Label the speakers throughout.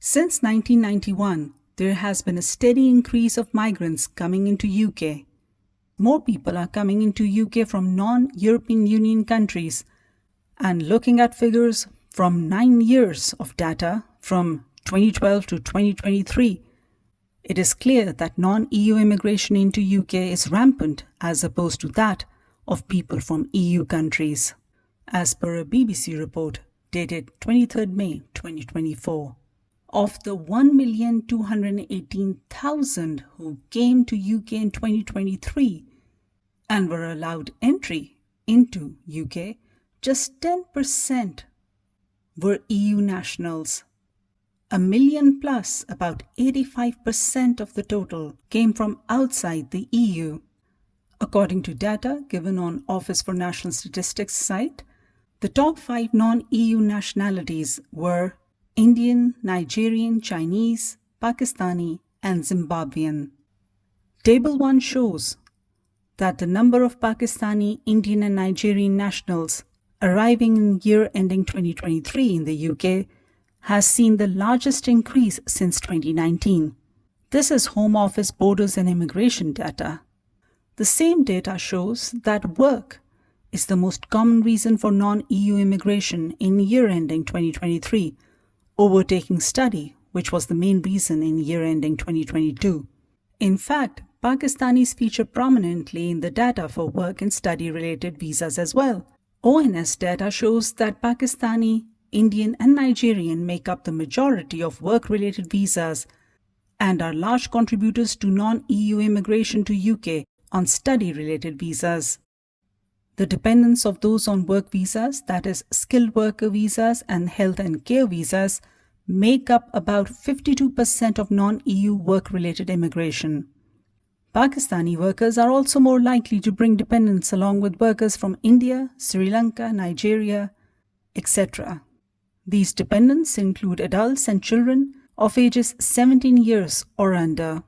Speaker 1: Since 1991, there has been a steady increase of migrants coming into UK. More people are coming into UK from non-European Union countries, and looking at figures from 9 years of data from 2012 to 2023, it is clear that non-EU immigration into UK is rampant as opposed to that of people from EU countries, as per a BBC report dated 23rd May 2024. Of the 1,218,000 who came to UK in 2023 and were allowed entry into UK, just 10% were EU nationals. 1 million plus, about 85% of the total, came from outside the EU. According to data given on Office for National Statistics site, the top 5 non-EU nationalities were Indian, Nigerian, Chinese, Pakistani, and Zimbabwean. Table 1 shows that the number of Pakistani, Indian, and Nigerian nationals arriving in year ending 2023 in the UK has seen the largest increase since 2019. This is Home Office Borders and Immigration data. The same data shows that work is the most common reason for non-EU immigration in year ending 2023, overtaking study, which was the main reason in year ending 2022. In fact, Pakistanis feature prominently in the data for work and study-related visas as well. ONS data shows that Pakistani, Indian, and Nigerian make up the majority of work-related visas and are large contributors to non-EU immigration to UK on study-related visas. The dependence of those on work visas, that is, skilled worker visas and health and care visas, make up about 52% of non-EU work-related immigration. Pakistani workers are also more likely to bring dependents along with workers from India, Sri Lanka, Nigeria, etc. These dependents include adults and children of ages 17 years or under.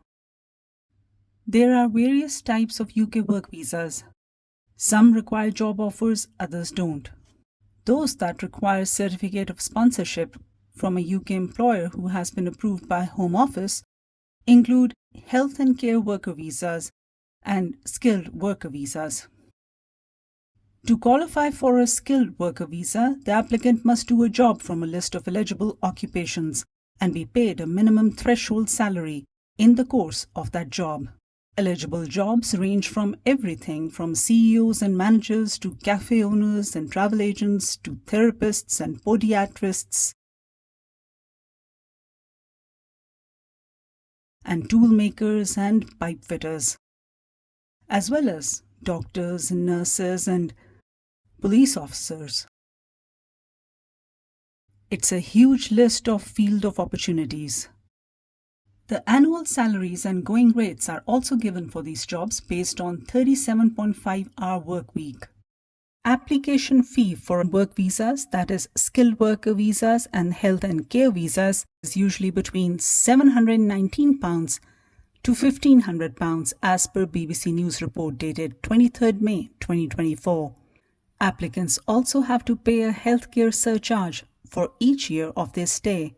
Speaker 1: There are various types of UK work visas. Some require job offers, others don't. Those that require a certificate of sponsorship from a UK employer who has been approved by Home Office include health and care worker visas and skilled worker visas. To qualify for a skilled worker visa, the applicant must do a job from a list of eligible occupations and be paid a minimum threshold salary in the course of that job. Eligible jobs range from everything from CEOs and managers to cafe owners and travel agents to therapists and podiatrists and tool makers and pipe fitters, as well as doctors and nurses and police officers. It's a huge list of field of opportunities. The annual salaries and going rates are also given for these jobs based on 37.5-hour work week. Application fee for work visas, that is skilled worker visas and health and care visas, is usually between £719 to £1,500 as per BBC News report dated 23rd May 2024. Applicants also have to pay a healthcare surcharge for each year of their stay.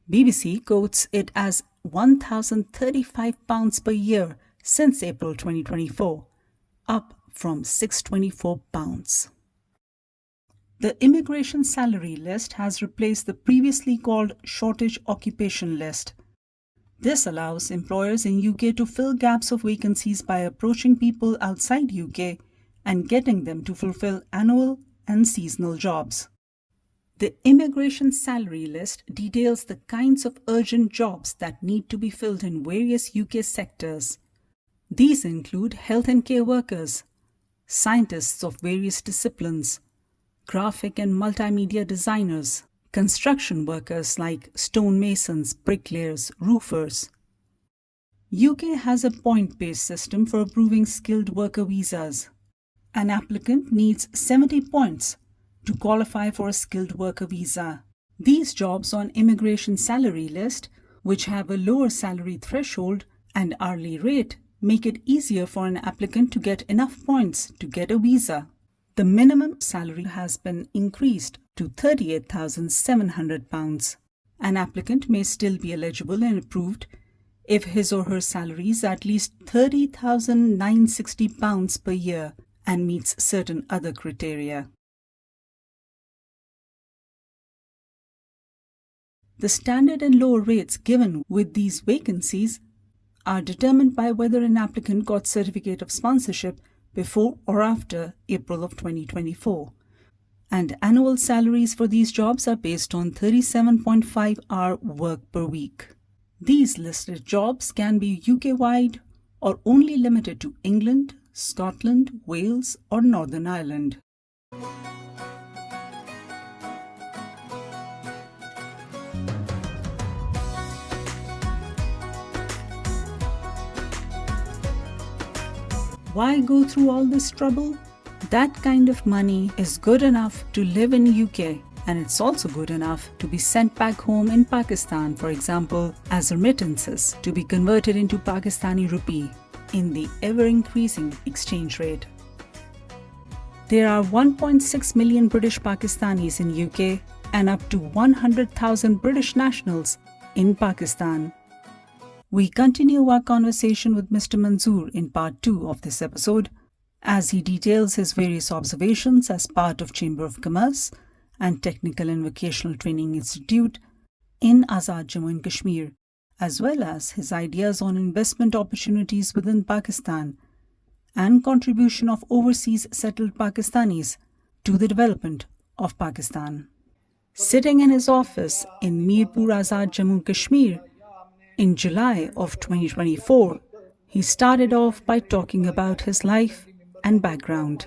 Speaker 1: BBC quotes it as £1,035 per year since April 2024, up from £624. The immigration salary list has replaced the previously called shortage occupation list. This allows employers in UK to fill gaps of vacancies by approaching people outside UK and getting them to fulfill annual and seasonal jobs. The immigration salary list details the kinds of urgent jobs that need to be filled in various UK sectors. These include health and care workers, scientists of various disciplines, graphic and multimedia designers, construction workers like stonemasons, bricklayers, roofers. UK has a point-based system for approving skilled worker visas. An applicant needs 70 points to qualify for a skilled worker visa. These jobs on immigration salary list, which have a lower salary threshold and hourly rate, make it easier for an applicant to get enough points to get a visa. The minimum salary has been increased to £38,700 An applicant may still be eligible and approved if his or her salary is at least £30,960 per year and meets certain other criteria. The standard and lower rates given with these vacancies are determined by whether an applicant got certificate of sponsorship before or after April of 2024. And annual salaries for these jobs are based on 37.5-hour work per week. These listed jobs can be UK-wide or only limited to England, Scotland, Wales, or Northern Ireland. Why go through all this trouble? That kind of money is good enough to live in UK, and it's also good enough to be sent back home in Pakistan, for example, as remittances to be converted into Pakistani rupee in the ever-increasing exchange rate. There are 1.6 million British Pakistanis in UK and up to 100,000 British nationals in Pakistan. We continue our conversation with Mr. Manzoor in part 2 of this episode, as he details his various observations as part of Chamber of Commerce and Technical and Vocational Training Institute in Azad Jammu and Kashmir, as well as his ideas on investment opportunities within Pakistan and contribution of overseas settled Pakistanis to the development of Pakistan. Sitting in his office in Mirpur Azad Jammu and Kashmir in July of 2024, he started off by talking about his life and background.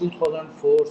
Speaker 2: 2004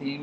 Speaker 2: 3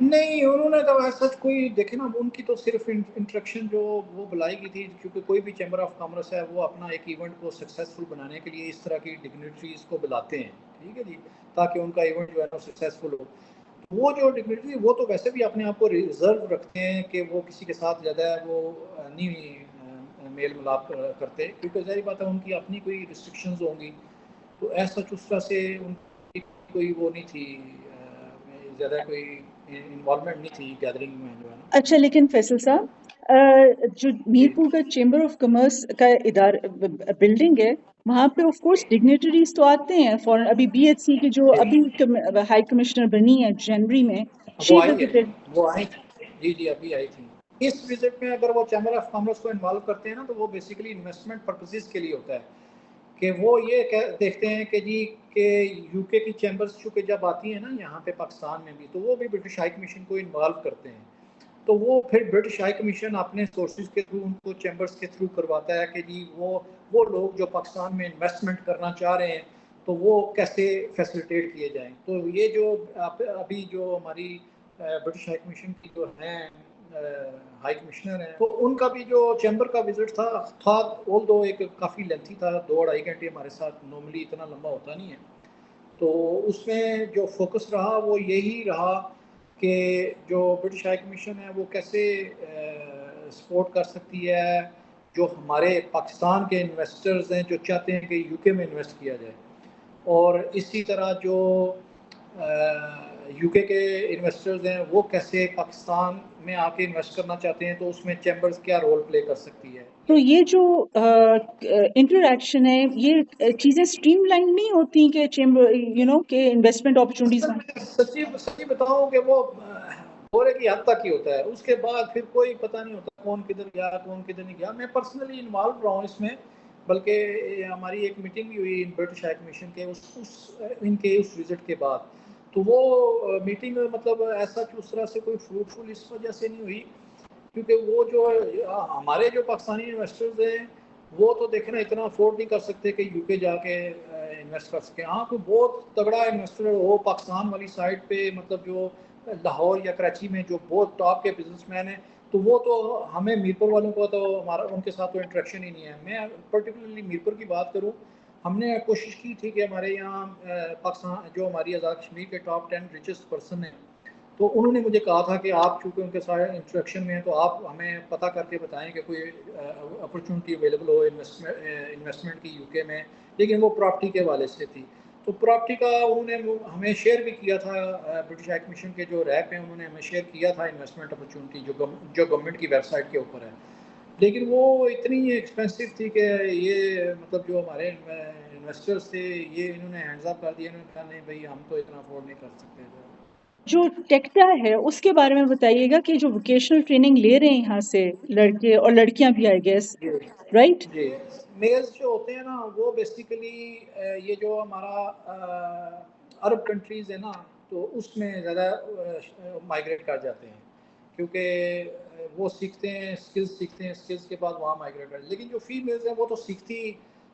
Speaker 2: نہیں انہوں نے تو ایسا کوئی دیکھے نا ان کی تو صرف انٹریکشن جو وہ بلائی کی تھی، کیونکہ کوئی بھی چیمبر آف کامرس ہے وہ اپنا ایک ایونٹ کو سکسیزفل بنانے کے لیے اس طرح کی ڈگنیٹریز کو بلاتے ہیں، ٹھیک ہے جی، تاکہ ان کا ایونٹ جو ہے نا سکسیزفل ہو. وہ جو ڈگنیٹری وہ تو ویسے بھی اپنے آپ کو ریزرو رکھتے ہیں کہ وہ کسی کے ساتھ زیادہ وہ نہیں میل ملاپ کرتے، کیونکہ ظاہر بات ہے ان کی اپنی کوئی ریسٹرکشنز ہوں گی. تو ایسا اس طرح سے ان کی کوئی وہ نہیں تھی، زیادہ کوئی انوالومنٹ نہیں تھی گیدرنگ میں جو ہے نا.
Speaker 3: اچھا لیکن فیصل صاحب جو
Speaker 2: جی
Speaker 3: میرپور کا چیمبر آف کامرس کا بلڈنگ ہے وہاں پہ آف کورس ڈگنیٹریز تو آتے ہیں فورن. ابھی بی ایچ سی کی جو ابھی ہائی کمشنر بنی ہے جنوری میں، شی
Speaker 2: وہ آئی ہے،
Speaker 3: وزٹڈ.
Speaker 2: وہ آئی جی جی ابھی آئی تھی. اس وزٹ میں اگر وہ چیمبر آف کامرس کو انوالو کرتے ہیں نا تو وہ بیسیکلی انویسٹمنٹ پرپسز کے لیے ہوتا ہے، کہ وہ یہ دیکھتے ہیں کہ جی کہ یو کے کی چیمبرز چونکہ جب آتی ہیں نا یہاں پہ پاکستان میں بھی، تو وہ بھی برٹش ہائی کمیشن کو انوالو کرتے ہیں. تو وہ پھر برٹش ہائی کمیشن اپنے سورسز کے تھرو ان کو چیمبرز کے تھرو کرواتا ہے کہ جی وہ لوگ جو پاکستان میں انویسٹمنٹ کرنا چاہ رہے ہیں تو وہ کیسے فیسیلیٹیٹ کیے جائیں. تو یہ جو ابھی جو ہماری برٹش ہائی کمیشن کی جو ہیں ہائی کمشنر ہیں، تو ان کا بھی جو چیمبر کا وزٹ تھا اول دو ایک کافی لینتھی تھا، 2-2.5 گھنٹے ہمارے ساتھ نارملی اتنا لمبا ہوتا نہیں ہے. تو اس میں جو فوکس رہا وہ یہی رہا کہ جو برٹش ہائی کمیشن ہے وہ کیسے سپورٹ کر سکتی ہے جو ہمارے پاکستان کے انویسٹرز ہیں جو چاہتے ہیں کہ یو کے میں انویسٹ کیا جائے، اور اسی طرح جو یو کے انویسٹرز ہیں وہ کیسے پاکستان میں آ کے انویسٹ کرنا چاہتے ہیں، تو اس میں چیمبرز کیا رول پلے کر سکتی ہے.
Speaker 3: تو یہ جو انٹریکشن ہے یہ چیزیں اسٹریم لائن نہیں ہوتی کہ چیمبر کہ انویسٹمنٹ اپرچونیٹیز.
Speaker 2: سچی بتاؤں کہ وہ بورے کی حد تک ہی ہوتا ہے، اس کے بعد پھر کوئی پتہ نہیں ہوتا کون کدھر گیا کون کدھر نہیں گیا. میں پرسنلی انوالو رہا ہوں اس میں، بلکہ ہماری ایک میٹنگ بھی ہوئی برٹش ہائی کمیشن کے ان کے اس وزٹ کے بعد. تو وہ میٹنگ مطلب ایسا اس طرح سے کوئی فروٹفل اس وجہ سے نہیں ہوئی کیونکہ وہ جو ہمارے جو پاکستانی انویسٹرز ہیں وہ تو دیکھنا اتنا افورڈ نہیں کر سکتے کہ یو کے جا کے انویسٹ کر سکیں. ہاں کوئی بہت تگڑا انویسٹر ہو پاکستان والی سائڈ پہ، مطلب جو لاہور یا کراچی میں جو بہت ٹاپ کے بزنس مین ہیں، تو وہ تو ہمیں میرپور والوں کو تو ہمارا ان کے ساتھ تو انٹریکشن ہی نہیں ہے. میں پرٹیکولرلی میرپور کی بات کروں، ہم نے کوشش کی تھی کہ ہمارے یہاں پاکستان جو ہماری آزاد کشمیر کے ٹاپ 10 ریچسٹ پرسن ہیں، تو انہوں نے مجھے کہا تھا کہ آپ چونکہ ان کے سارے انٹریکشن میں ہیں تو آپ ہمیں پتہ کر کے بتائیں کہ کوئی اپرچونٹی اویلیبل ہو انویسٹمنٹ کی یو کے میں، لیکن وہ پراپرٹی کے حوالے سے تھی. تو پراپرٹی کا انہوں نے ہمیں شیئر بھی کیا تھا، برٹش ہائی کمیشن کے جو ریپ ہیں انہوں نے ہمیں شیئر کیا تھا انویسٹمنٹ اپرچونٹی جو گورنمنٹ کی ویب سائٹ کے اوپر ہے، لیکن وہ اتنی ایکسپینسو تھی کہ یہ مطلب جو ہمارے انویسٹرز تھے یہ انہوں نے ہینڈز اپ کر دیا. انہوں نے کہا نہیں بھائی ہم تو اتنا افورڈ نہیں کر سکتے.
Speaker 3: جو ٹیکٹا ہے اس کے بارے میں بتائیے گا کہ جو ووکیشنل ٹریننگ لے رہے ہیں یہاں سے لڑکے اور لڑکیاں بھی آئی گیس،
Speaker 2: جی
Speaker 3: رائٹ؟
Speaker 2: جی میلز جو ہوتے ہیں نا وہ بیسیکلی یہ جو ہمارا عرب کنٹریز ہے نا تو اس میں زیادہ مائیگریٹ کر جاتے ہیں کیونکہ وہ سیکھتے ہیں اسکلز سیکھتے ہیں، اسکلز کے بعد وہاں مائیگریٹ کر. لیکن جو فیمیلز ہیں وہ تو سیکھتی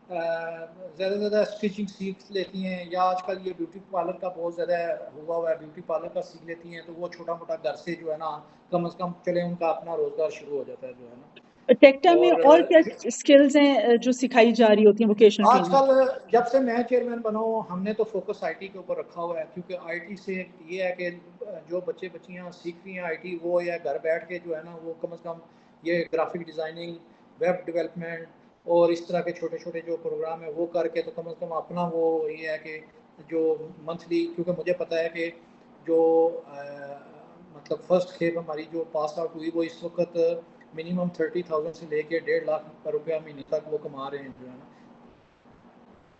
Speaker 2: زیادہ سے زیادہ اسٹیچنگ سیکھ لیتی ہیں، یا آج کل یہ بیوٹی پارلر کا بہت زیادہ ہوا ہوا ہے، بیوٹی پارلر کا سیکھ لیتی ہیں. تو وہ چھوٹا موٹا گھر سے جو ہے نا کم از کم چلے ان کا اپنا روزگار شروع ہو جاتا ہے جو ہے نا.
Speaker 3: ٹیکٹا میں اور کیا اسکلز ہیں جو سکھائی جا رہی ہوتی ہیں ووکیشنل
Speaker 2: آج
Speaker 3: ٹریننگ؟
Speaker 2: کل جب سے میں چیئرمین بنا ہوں ہم نے تو فوکس آئی ٹی کے اوپر رکھا ہوا ہے، کیونکہ آئی ٹی سے یہ ہے کہ جو بچے بچیاں سیکھ رہی ہیں آئی ٹی وہ یا گھر بیٹھ کے جو ہے نا وہ کم از کم یہ گرافک ڈیزائننگ، ویب ڈیولپمنٹ اور اس طرح کے چھوٹے چھوٹے جو پروگرام ہیں وہ کر کے تو کم از کم اپنا وہ یہ ہے کہ جو منتھلی، کیونکہ مجھے پتہ ہے کہ جو مطلب فرسٹ کھیپ ہماری جو پاس آؤٹ ہوئی وہ اس وقت منیمم 30,000 سے لے کے 1.5 لاکھ روپیہ مہینے تک وہ کما رہے ہیں جو ہے نا.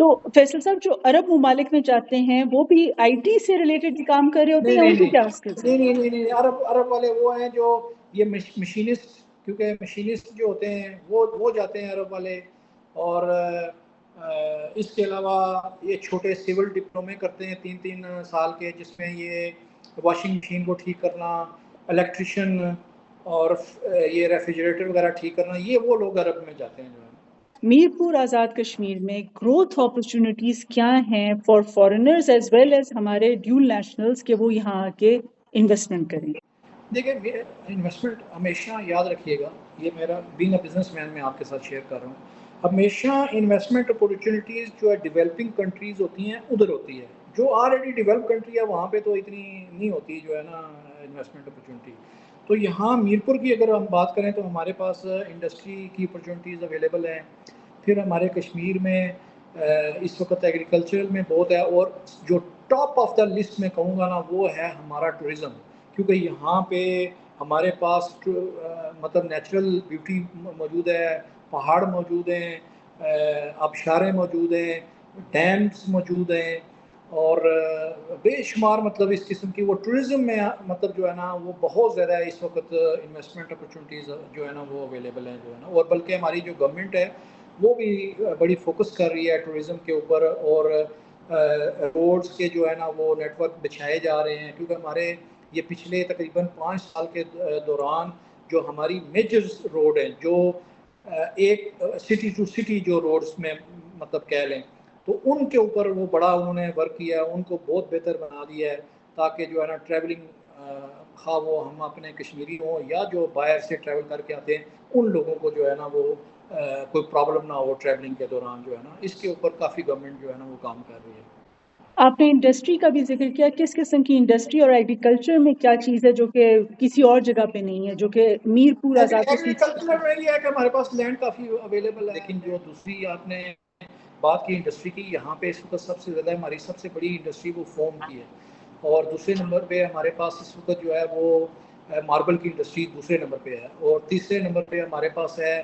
Speaker 3: تو فیصل صاحب جو عرب ممالک میں جاتے ہیں وہ بھی آئی ٹی سے ریلیٹڈ کام کر رہے ہوتے ہیں یا ان کی کیا اسکلز ہیں؟
Speaker 2: نہیں عرب والے وہ ہیں جو یہ مشینسٹ، کیونکہ مشینسٹ جو ہوتے ہیں وہ جاتے ہیں عرب والے. اور اس کے علاوہ یہ چھوٹے سول ڈپلومے کرتے ہیں 3 سال کے، جس میں یہ واشنگ مشین کو ٹھیک کرنا، الیکٹریشین اور یہ ریفریجریٹر وغیرہ ٹھیک کرنا، یہ وہ لوگ عرب میں جاتے ہیں جو ہے.
Speaker 3: میرپور آزاد کشمیر میں گروتھ اپرچونیٹیز کیا ہیں for foreigners as well as ہمارے ڈیول نیشنلز کہ وہ یہاں آ کے انویسٹمنٹ کریں؟
Speaker 2: دیکھیں انویسٹمنٹ ہمیشہ یاد رکھیے گا، یہ میرا بینگ اے بزنس مین میں آپ کے ساتھ شیئر کر رہا ہوں، ہمیشہ انویسٹمنٹ اپورچونیٹیز جو ہے ڈیولپنگ کنٹریز ہوتی ہیں ادھر ہوتی ہے، جو آلریڈی ڈیولپ کنٹری ہے وہاں پہ تو اتنی نہیں ہوتی جو ہے نا انویسٹمنٹ اپورچونیٹی۔ تو یہاں میرپور کی اگر ہم بات کریں تو ہمارے پاس انڈسٹری کی اپورچونیٹیز اویلیبل ہیں، پھر ہمارے کشمیر میں اس وقت ایگریکلچر میں بہت ہے، اور جو ٹاپ آف دا لسٹ میں کہوں گا نا وہ ہے ہمارا ٹورزم، کیونکہ یہاں پہ ہمارے پاس مطلب نیچرل بیوٹی موجود ہے، پہاڑ موجود ہیں، آبشاریں موجود ہیں، ڈیمز موجود ہیں، اور بے شمار مطلب اس قسم کی وہ ٹورزم میں مطلب جو ہے نا وہ بہت زیادہ ہے اس وقت انویسٹمنٹ اپورچونیٹیز جو ہے نا وہ اویلیبل ہیں جو ہے نا، اور بلکہ ہماری جو گورنمنٹ ہے وہ بھی بڑی فوکس کر رہی ہے ٹورزم کے اوپر، اور روڈز کے جو ہے نا وہ نیٹ ورک بچھائے جا رہے ہیں، کیونکہ ہمارے یہ پچھلے تقریباً 5 سال کے دوران جو ہماری میجر روڈ ہیں، جو ایک سٹی ٹو سٹی جو روڈز میں مطلب کہہ لیں، تو ان کے اوپر وہ بڑا انہوں نے ورک کیا ہے، ان کو بہت بہتر بنا دیا ہے، تاکہ جو ہے نا ٹریولنگ خواہ وہ ہم اپنے کشمیری ہوں یا جو باہر سے ٹریول کر کے آتے ہیں ان لوگوں کو جو ہے نا وہ کوئی پرابلم نہ ہو ٹریولنگ کے دوران جو ہے نا، اس کے اوپر کافی گورنمنٹ جو ہے نا وہ کام کر رہی ہے۔
Speaker 3: آپ نے انڈسٹری کا بھی ذکر کیا، کس قسم کی انڈسٹری اور ایگریکلچر میں کیا چیز ہے جو کہ کسی اور جگہ پہ نہیں ہے، جو کہ میرپور آزاد کشمیر؟
Speaker 2: ایگریکلچر میں یہ ہے کہ ہمارے پاس لینڈ کافی اویلیبل ہے، لیکن جو دوسری آپ نے بات کی انڈسٹری کی، یہاں پہ اس وقت سب سے زیادہ ہماری سب سے بڑی انڈسٹری وہ فوم کی ہے، اور دوسرے نمبر پہ ہمارے پاس اس وقت جو ہے وہ ماربل کی انڈسٹری دوسرے نمبر پہ ہے، اور تیسرے نمبر پہ ہمارے پاس ہے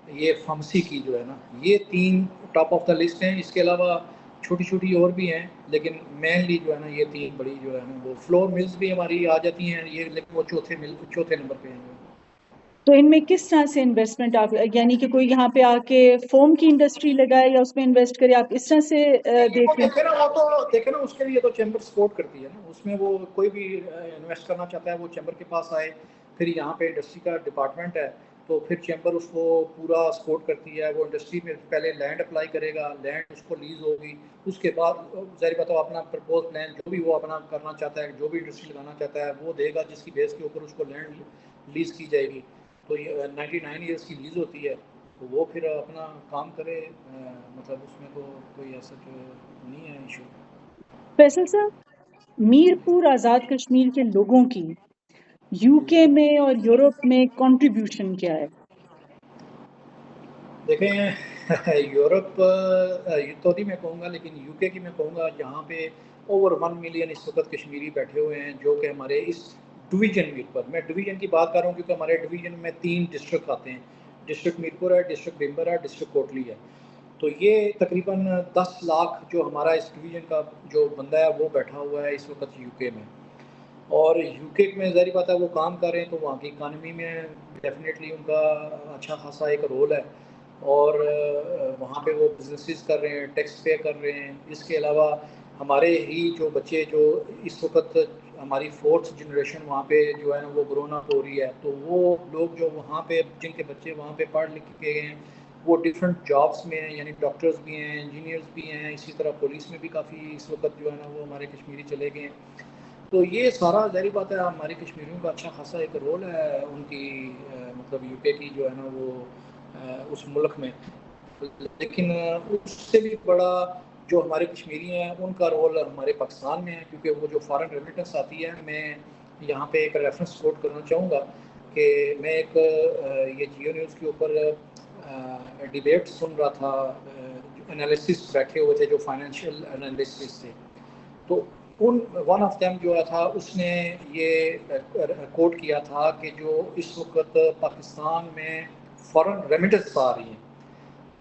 Speaker 2: یہ فارمیسی کی جو ہے نا، یہ 3 ٹاپ آف دا لسٹ ہیں، اس کے علاوہ چھوٹی چھوٹی اور بھی ہیں، لیکن مینلی جو ہے نا یہ 3 بڑی جو ہے نا وہ فلور ملز بھی ہماری آ جاتی ہیں یہ، لیکن وہ چوتھے نمبر پہ ہیں۔
Speaker 3: تو ان میں کس طرح سے انویسٹمنٹ آپ، یعنی کہ کوئی یہاں پہ آ کے فوم کی انڈسٹری لگائے یا اس میں انویسٹ کرے، آپ اس طرح سے دیکھ رہے ہیں؟
Speaker 2: وہ تو دیکھیں نا، اس کے لیے تو چیمبر سپورٹ کرتی ہے نا، اس میں وہ کوئی بھی انویسٹ کرنا چاہتا ہے وہ چیمبر کے پاس آئے، پھر یہاں پہ انڈسٹری کا ڈپارٹمنٹ ہے تو پھر چیمبر اس کو پورا سپورٹ کرتی ہے، وہ انڈسٹری میں پہلے لینڈ اپلائی کرے گا، لینڈ اس کو لیز ہوگی، اس کے بعد ظاہر بات ہے اپنا پرپوز پلان جو بھی وہ اپنا کرنا چاہتا ہے، جو بھی انڈسٹری لگانا چاہتا ہے وہ دے گا، جس کی بیس کے اوپر اس کو لینڈ لیز کی جائے گی، تو یہ 99 ایئرس کی لیز ہوتی ہے، تو وہ پھر اپنا کام کرے، مطلب اس میں تو کوئی ایسا نہیں ہے ایشو۔
Speaker 3: فیصل صاحب، میرپور آزاد کشمیر کے لوگوں کی یو کے میں اور یورپ میں کنٹریبیوشن کیا ہے؟
Speaker 2: دیکھیں یورپ تو نہیں میں کہوں گا، لیکن یو کے کی میں کہوں گا، جہاں پہ اوور 1 ملین اس وقت کشمیری بیٹھے ہوئے ہیں، جو کہ ہمارے اس ڈویژن میرپور، میں ڈویژن کی بات کر رہا ہوں کیونکہ ہمارے ڈویژن میں 3 ڈسٹرکٹ آتے ہیں، ڈسٹرکٹ میرپور ہے، ڈسٹرکٹ بھمبر ہے، ڈسٹرکٹ کوٹلی ہے، تو یہ تقریباً 10 لاکھ جو ہمارا اس ڈویژن کا جو بندہ ہے وہ بیٹھا ہوا ہے اس وقت یو کے میں، اور یو کے میں ظاہر بات ہے وہ کام کر رہے ہیں تو وہاں کی اکانومی میں ڈیفینیٹلی ان کا اچھا خاصا ایک رول ہے، اور وہاں پہ وہ بزنسز کر رہے ہیں، ٹیکس پے کر رہے ہیں، اس کے علاوہ ہمارے ہی جو بچے جو اس وقت ہماری 4th جنریشن وہاں پہ جو ہے نا وہ گرون اپ ہو رہی ہے، تو وہ لوگ جو وہاں پہ جن کے بچے وہاں پہ پڑھ لکھ کے گئے ہیں وہ ڈفرینٹ جابس میں ہیں، یعنی ڈاکٹرز بھی ہیں، انجینئرز بھی ہیں، اسی طرح پولیس میں بھی کافی اس وقت جو ہے نا وہ ہمارے کشمیری چلے گئے ہیں، تو یہ سارا ظاہری بات ہے ہماری کشمیریوں کا اچھا خاصا ایک رول ہے ان کی مطلب یو کے کی جو ہے نا وہ اس ملک میں، لیکن اس سے بھی بڑا جو ہمارے کشمیری ہیں ان کا رول ہمارے پاکستان میں ہے، کیونکہ وہ جو فارن ریمیٹنس آتی ہے، میں یہاں پہ ایک ریفرنس کوٹ کرنا چاہوں گا کہ میں ایک یہ جیو نیوز کے اوپر ڈیبیٹ سن رہا تھا، انالیسس بیٹھے ہوئے تھے جو فائنینشیل انالیسس تھے، تو ون آف دیم جو تھا اس نے یہ کوٹ کیا تھا کہ جو اس وقت پاکستان میں فارن ریمیٹنس آ رہی ہیں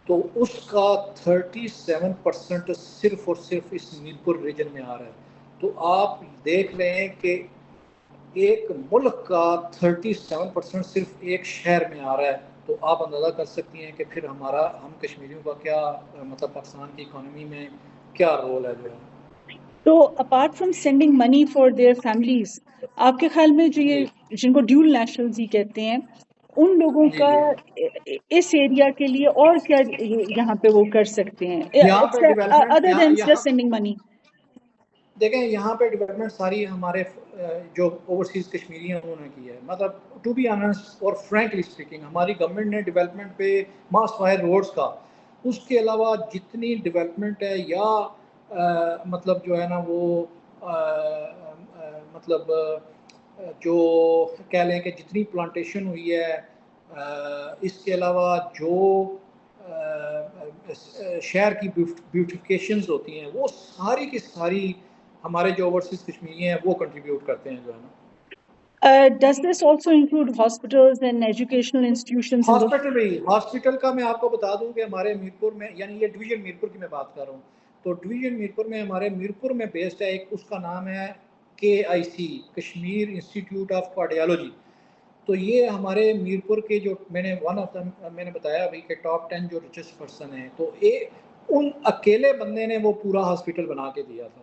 Speaker 2: تو اس کا 37% صرف اور صرف اس میرپور ریجن میں آ رہا ہے، تو آپ دیکھ رہے ہیں کہ ایک ملک کا 37% صرف ایک شہر میں آ رہا ہے، تو آپ اندازہ کر سکتی ہیں کہ پھر ہم کشمیریوں کا کیا مطلب پاکستان کی اکانومی میں کیا رول ہے جو ہے۔
Speaker 3: تو apart from sending money for their families, آپ کے خیال میں جو
Speaker 2: جی
Speaker 3: یہ جن کو ڈیول نیشنلز ہی کہتے ہیں، ان لوگوں
Speaker 2: جی
Speaker 3: کا
Speaker 2: جی
Speaker 3: اس ایریا کے لیے اور کیا یہاں پہ وہ کر سکتے ہیں
Speaker 2: یہاں پہ ڈیولپمنٹ
Speaker 3: ادر دین
Speaker 2: یہاں
Speaker 3: جسٹ سینڈنگ منی؟
Speaker 2: دیکھیں یہاں پہ ڈیولپمنٹ ساری ہمارے جو اوورسیز کشمیری ہیں انہوں نے کی ہے. مطلب ٹو بی آنسٹ اور فرینکلی اسپیکنگ ہماری گورنمنٹ نے ڈیولپمنٹ پہ ماس فائر روڈز کا، اس کے علاوہ جتنی ڈیولپمنٹ ہے یا مطلب جو ہے نا وہ مطلب جو کہہ لیں کہ جتنی پلانٹیشن ہوئی ہے، اس کے علاوہ جو شہر کی بیوٹیفیکیشنز ہوتی ہیں، وہ ساری کی ساری ہمارے جو اوورسیز کشمیری ہیں وہ کنٹریبیوٹ کرتے ہیں جو ہے نا.
Speaker 3: Does this also include hospitals and educational institutions in the
Speaker 2: hospital کا میں آپ کو بتا دوں کہ ہمارے میرپور میں، یعنی یہ ڈویژن میرپور کی میں بات کر رہا ہوں، تو ڈویژن میرپور میں ہمارے میرپور میں بیسڈ ہے ایک، اس کا نام ہے KIC Kashmir institute of cardiology. تو یہ ہمارے میرپور کے جو میں نے میں نے بتایا ابھی کہ ٹاپ 10 جو ریچسٹ پرسن ہیں، تو ان اکیلے بندے نے وہ پورا ہاسپٹل بنا کے دیا تھا.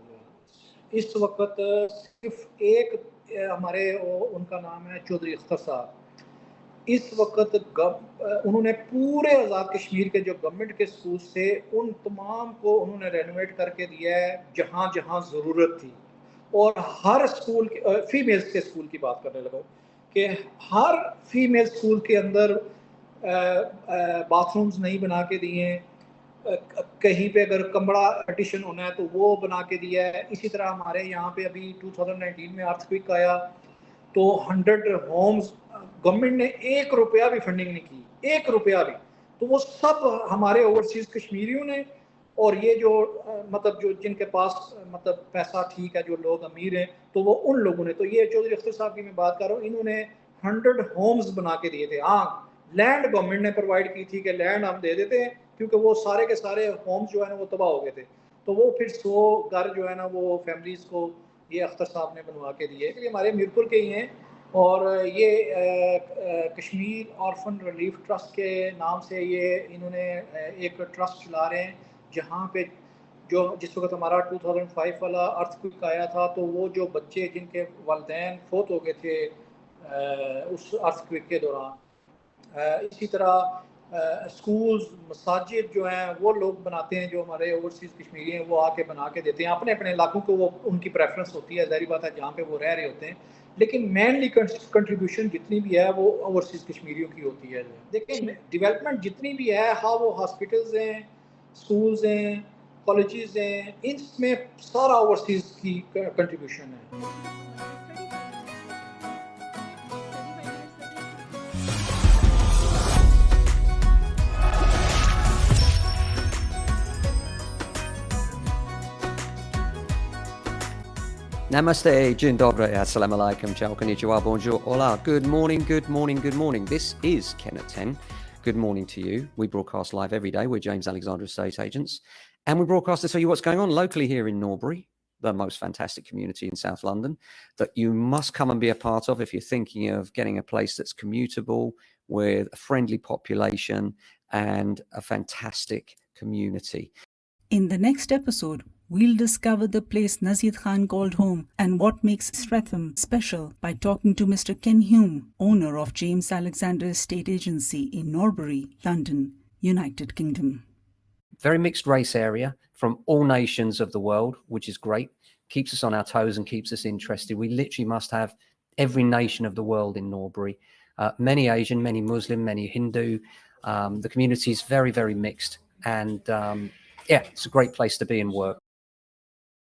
Speaker 2: اس وقت صرف ایک ہمارے ان کا نام ہے چودھری اختر صاحب، اس وقت انہوں نے پورے آزاد کشمیر کے جو گورنمنٹ کے اسکول سے ان تمام کو انہوں نے رینوویٹ کر کے دیا ہے جہاں جہاں ضرورت تھی. اور ہر اسکول فیمیلز کے اسکول کی بات کرنے لگا کہ ہر فیمیل اسکول کے اندر باتھ رومز نہیں بنا کے دیے ہیں، کہیں پہ اگر کمرہ ایڈیشن ہونا ہے تو وہ بنا کے دیا ہے. اسی طرح ہمارے یہاں پہ ابھی 2019 میں ارتھ کوئک آیا تو 100 ہومز گورنمنٹ نے 1 روپیہ بھی فنڈنگ نہیں کی، 1 روپیہ بھی. تو وہ سب ہمارے اوورسیز کشمیریوں نے، اور یہ جو مطلب جو جن کے پاس مطلب پیسہ ٹھیک ہے، جو لوگ امیر ہیں، تو وہ ان لوگوں نے. تو یہ چودھری اختر صاحب کی میں بات کر رہا ہوں، انہوں نے 100 ہومز بنا کے دیے تھے. ہاں لینڈ گورنمنٹ نے پرووائڈ کی تھی کہ لینڈ ہم دے دیتے ہیں، کیونکہ وہ سارے کے سارے ہومز جو ہے نا وہ تباہ ہو گئے تھے. تو وہ پھر 100 گھر جو ہے نا وہ فیملیز کو یہ اختر صاحب نے بنوا کے دیے. یہ ہمارے میرپور کے ہی ہیں، اور یہ کشمیر آرفن ریلیف ٹرسٹ کے نام سے یہ انہوں نے ایک ٹرسٹ چلا رہے ہیں، جہاں پہ جس وقت ہمارا 2005 والا ارتھ کوئک آیا تھا تو وہ جو بچے جن کے والدین فوت ہو گئے تھے اس ارتھ کوئک کے دوران، اسی طرح اسکولز مساجد جو ہیں وہ لوگ بناتے ہیں، جو ہمارے اوورسیز کشمیری ہیں وہ آ کے بنا کے دیتے ہیں اپنے اپنے علاقوں کو. وہ ان کی پریفرنس ہوتی ہے، ظاہری بات ہے جہاں پہ وہ رہ رہے ہوتے ہیں، لیکن مینلی کنٹریبیوشن جتنی بھی ہے وہ اوورسیز کشمیریوں کی ہوتی ہے. دیکھیں ڈیولپمنٹ جتنی بھی ہے، ہاں وہ ہاسپٹلز ہیں، اسکولز ہیں، کالجز ہیں، ان میں سارا اوورسیز کی کنٹریبیوشن ہے.
Speaker 4: Namaste, dzień dobry, assalamu alaikum, ciao, konnichiwa, bonjour, hola, good morning, good morning, good morning. This is Ken at 10. Good morning to you. We broadcast live every day. We're James Alexander Estate Agents. And we broadcast to tell you what's going on locally here in Norbury, the most fantastic community in South London, that you must come and be a part of if you're thinking of getting a place that's commutable, with a friendly population and a fantastic community.
Speaker 1: In the next episode, we'll discover the place Nazir Khan called home and what makes Streatham special by talking to Mr. Ken Hume, owner of James Alexander Estate Agency in Norbury, London, United Kingdom.
Speaker 4: Very mixed race area from all nations of the world, which is great. Keeps us on our toes and keeps us interested. We literally must have every nation of the world in Norbury. Many Asian, many Muslim, many Hindu. The community is very, very mixed. And yeah, it's a great place to be and work.